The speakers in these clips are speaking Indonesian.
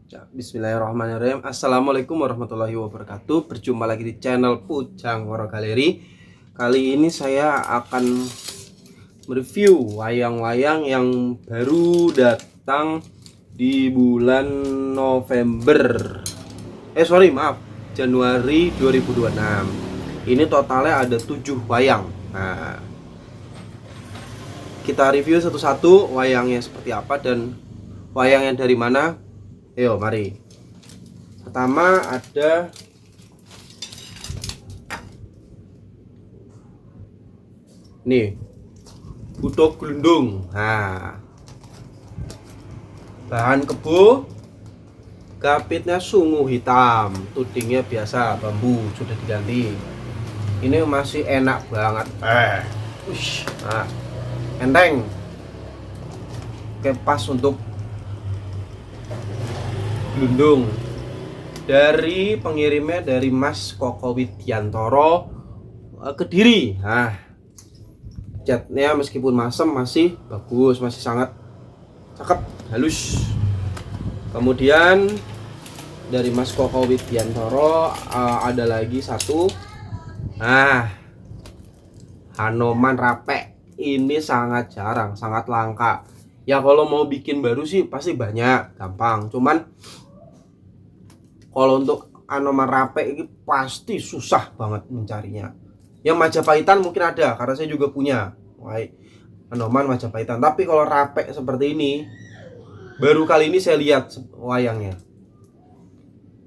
Bismillahirrahmanirrahim. Assalamualaikum warahmatullahi wabarakatuh. Berjumpa lagi di channel Pujang Woro Galeri. Kali ini saya akan mereview wayang-wayang yang baru datang di bulan November. Maaf, Januari 2026. Ini totalnya ada 7 wayang. Nah, kita review satu-satu wayangnya seperti apa dan wayangnya dari mana. Ayo, mari. Pertama ada nih, Buto Glundung. Nah, bahan kebo, gapitnya sungu hitam, tudingnya biasa bambu, sudah diganti. Ini masih enak banget. Nah, enteng. Oke, pas untuk Glundung. Dari pengirimnya dari Mas Koko Widiantoro, Kediri. Nah, catnya meskipun masem masih bagus, masih sangat cakep, halus. Kemudian dari Mas Koko Widiantoro ada lagi satu. Nah, Hanoman Rapek. Ini sangat jarang, sangat langka. Ya kalau mau bikin baru sih pasti banyak, gampang. Cuman kalau untuk Hanoman Rapek ini pasti susah banget mencarinya. Yang Majapahitan mungkin ada, karena saya juga punya Hanoman Majapahitan. Tapi kalau Rapek seperti ini, baru kali ini saya lihat wayangnya.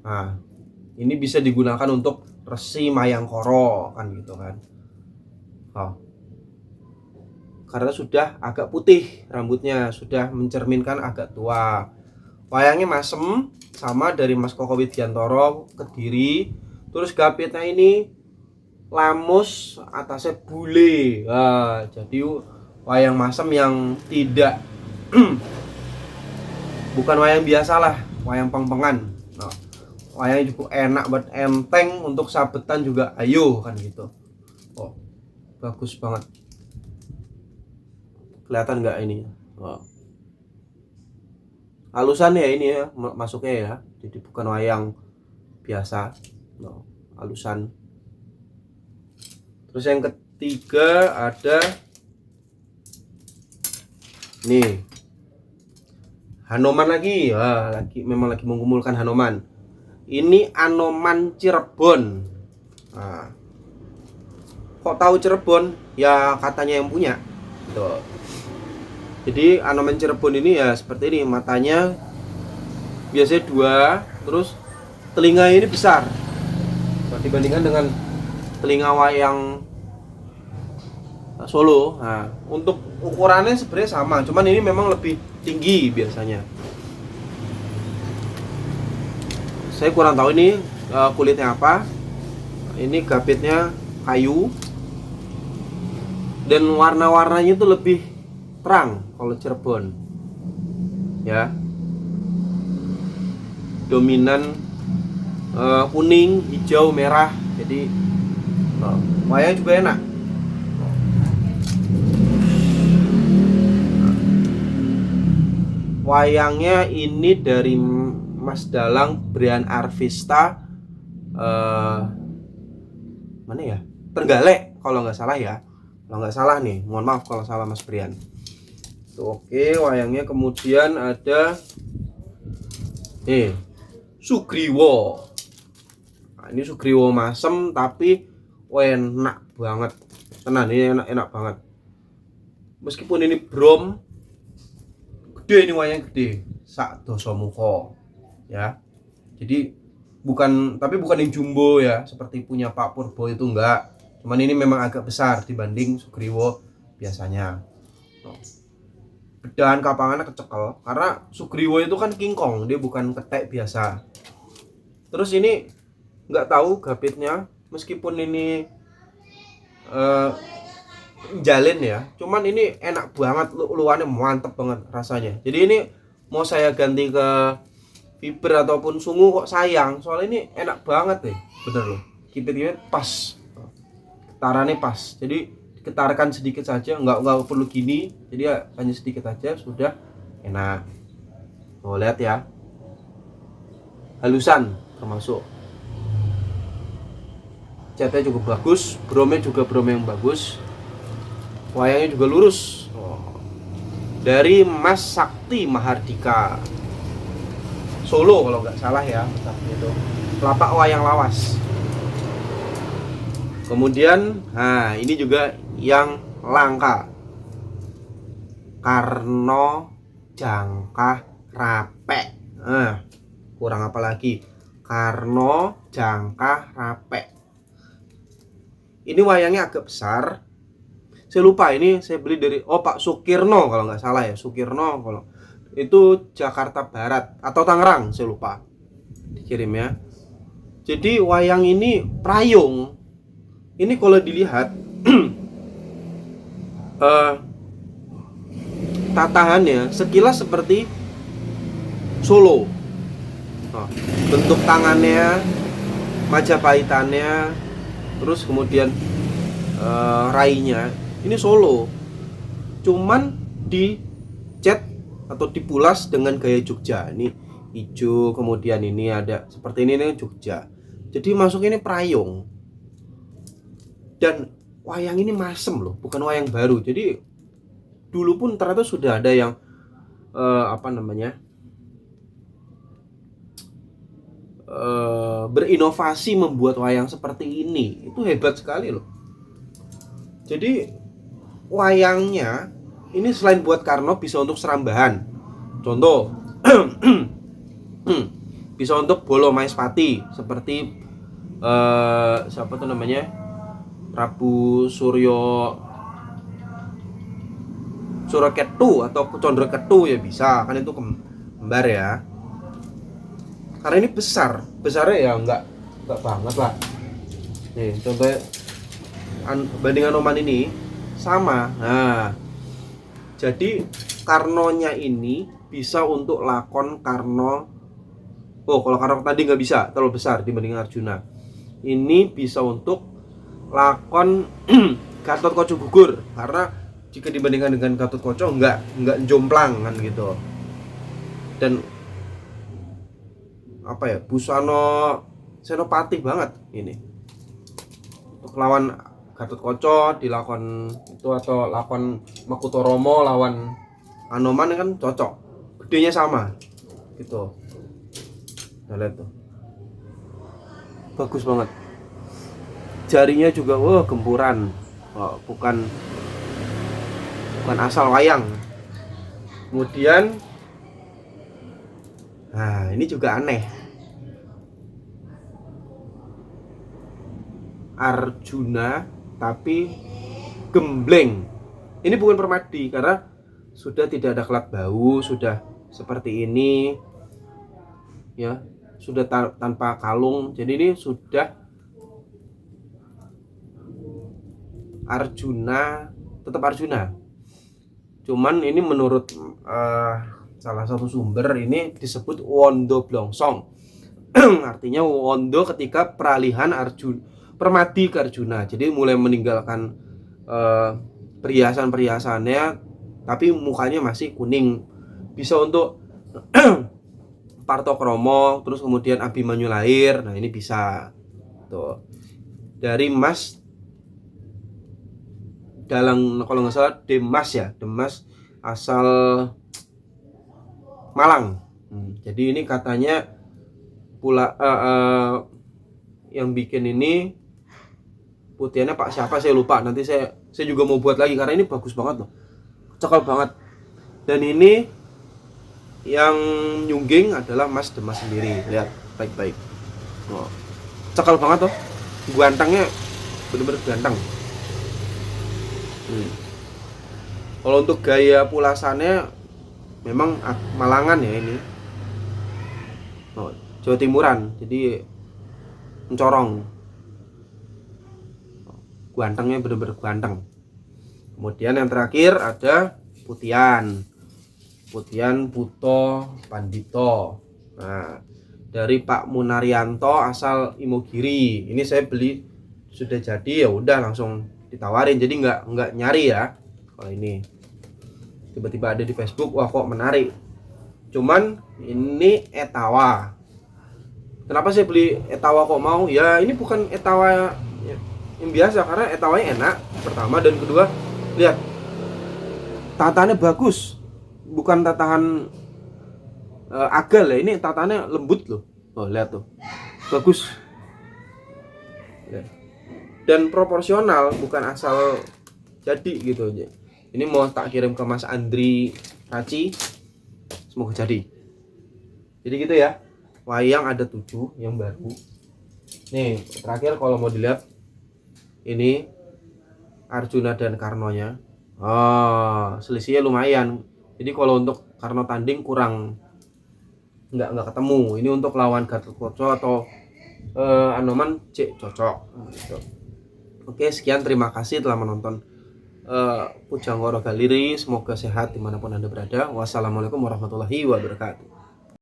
Nah, ini bisa digunakan untuk Resi Mayangkara kan gitu kan. Karena sudah agak putih rambutnya, sudah mencerminkan agak tua. Wayangnya masem, sama dari Mas Koko Widiantoro, Kediri. Terus gapitnya ini lamus, atasnya bule. Jadi wayang masem yang tidak bukan wayang biasa lah, wayang peng-pengan. Wayangnya cukup enak buat enteng, untuk sabetan juga ayo kan gitu. Bagus banget. Kelihatan nggak ini? Halusan ya ini ya masuknya ya, jadi bukan wayang biasa. Halusan. Terus yang ketiga ada nih, Hanoman lagi. Memang lagi mengumpulkan Hanoman. Ini Anoman Cirebon. Nah, kok tahu Cirebon? Ya katanya yang punya. Tuh. Jadi Anoman Cirebon ini ya seperti ini, matanya biasanya 2, terus telinganya ini besar. Dibandingkan dengan telinga wayang Solo. Nah, untuk ukurannya sebenarnya sama, cuman ini memang lebih tinggi biasanya. Saya kurang tahu ini kulitnya apa. Ini gapitnya kayu dan warna-warnanya itu lebih terang kalau Cirebon ya, dominan kuning, hijau, merah. Jadi wayang juga enak. Wayangnya ini dari Mas Dalang Brian Arvista, mana ya, Trenggalek kalau nggak salah ya. Kalau nggak salah nih, mohon maaf kalau salah Mas Brian. Oke, wayangnya kemudian ada Sugriwo. Nah, ini Sugriwo masem tapi enak banget. Tenan, ini enak banget. Meskipun ini brom, gede, ini wayang gede, sak doso muko ya. Jadi bukan yang jumbo ya, seperti punya Pak Purbo itu enggak. Cuman ini memang agak besar dibanding Sugriwo biasanya. Bedahan kapangannya kecekel, karena Sugriwo itu kan kingkong, dia bukan ketek biasa. Terus ini nggak tahu gapitnya, meskipun ini jalin ya, cuman ini enak banget, luarnya mantep banget rasanya. Jadi ini mau saya ganti ke fiber ataupun sungu kok sayang, soalnya ini enak banget deh, bener loh. Kipit-kipit pas, getarannya pas. Jadi diketarkan sedikit saja, nggak perlu gini, jadi ya hanya sedikit aja sudah enak. Lihat ya, halusan, termasuk catnya cukup bagus, bromnya juga brom yang bagus, wayangnya juga lurus. Dari Mas Sakti Mahardika Solo kalau nggak salah ya, itu lapak wayang lawas. Kemudian, nah ini juga yang langka, Karno Jangkah Rapek. Kurang apa lagi? Karno Jangkah Rapek. Ini wayangnya agak besar. Saya lupa, ini saya beli dari Pak Sukirno kalau nggak salah ya, Sukirno kalau itu Jakarta Barat atau Tangerang, saya lupa, dikirim ya. Jadi wayang ini prayung. Ini kalau dilihat tatahannya sekilas seperti Solo. Bentuk tangannya, majapahitannya, terus kemudian rainya ini Solo, cuman dicat atau dipulas dengan gaya Jogja. Ini hijau, kemudian ini ada seperti ini Jogja. Jadi masuk ini prayung. Dan wayang ini masem loh, bukan wayang baru. Jadi dulu pun ternyata sudah ada yang berinovasi membuat wayang seperti ini. Itu hebat sekali loh. Jadi wayangnya ini selain buat Karno bisa untuk serambahan. Contoh bisa untuk Bolo Maespati seperti siapa tuh namanya, Prabu Suraketu atau Condroketu ya bisa, kan itu kembar ya. Karena ini besarnya ya enggak banget lah. Nih contohnya banding Anoman ini sama. Nah, jadi Karnonya ini bisa untuk lakon Karno. Kalau Karno tadi nggak bisa, terlalu besar dibanding Arjuna. Ini bisa untuk lakon Gatotkaca gugur, karena jika dibandingkan dengan Gatotkaca nggak jomplang kan gitu. Dan busana senopati banget ini. Untuk lawan Gatotkaca di lakon itu, atau lakon Makutoromo lawan Anoman kan cocok. Gedenya sama gitu. Nah, lihat tuh. Bagus banget. Jarinya juga gempuran. Bukan asal wayang. Kemudian nah, ini juga aneh. Arjuna tapi gembleng. Ini bukan permadi karena sudah tidak ada kelat bau, sudah seperti ini ya, sudah tanpa kalung. Jadi ini sudah Arjuna, tetap Arjuna. Cuman ini menurut salah satu sumber ini disebut Wondo Blongsong. Artinya Wondo ketika peralihan permadi ke Arjuna. Jadi mulai meninggalkan perhiasan-perhiasannya, tapi mukanya masih kuning. Bisa untuk Partokromo, terus kemudian Abimanyu lahir. Nah, ini bisa. Tuh. Dari Mas Dalang, kalau nggak salah Demas asal Malang. Jadi ini katanya pula yang bikin ini putihannya Pak siapa saya lupa. Nanti saya juga mau buat lagi karena ini bagus banget loh, cakep banget. Dan ini yang nyungging adalah Mas Demas sendiri. Lihat baik-baik. Cakep banget loh, gantengnya bener-bener ganteng. Kalau untuk gaya pulasannya memang Malangan ya ini, Jawa Timuran, jadi mencorong, gantengnya bener-bener ganteng. Kemudian yang terakhir ada Putihan Puto Pandito. Nah, dari Pak Munaryanto asal Imogiri. Ini saya beli sudah jadi, ya udah langsung ditawarin, jadi nggak nyari ya. Kalau ini tiba-tiba ada di Facebook, wah kok menarik. Cuman ini Etawa. Kenapa saya beli Etawa kok mau? Ya ini bukan Etawa yang biasa, karena Etawanya enak pertama, dan kedua lihat tataannya bagus, bukan tatahan agal ya, ini tataannya lembut loh. Oh lihat tuh, bagus. Lihat. Dan proporsional, bukan asal jadi gitu aja. Ini mau tak kirim ke Mas Andri Raci, semoga jadi. Jadi gitu ya, wayang ada 7 yang baru. Nih terakhir kalau mau dilihat, ini Arjuna dan Karnonya. Selisihnya lumayan. Jadi kalau untuk Karno tanding kurang, nggak ketemu. Ini untuk lawan Gatotkaca atau Anoman cek cocok gitu. Oke, sekian, terima kasih telah menonton Pujanggoro Gallery. Semoga sehat dimanapun Anda berada. Wassalamualaikum warahmatullahi wabarakatuh.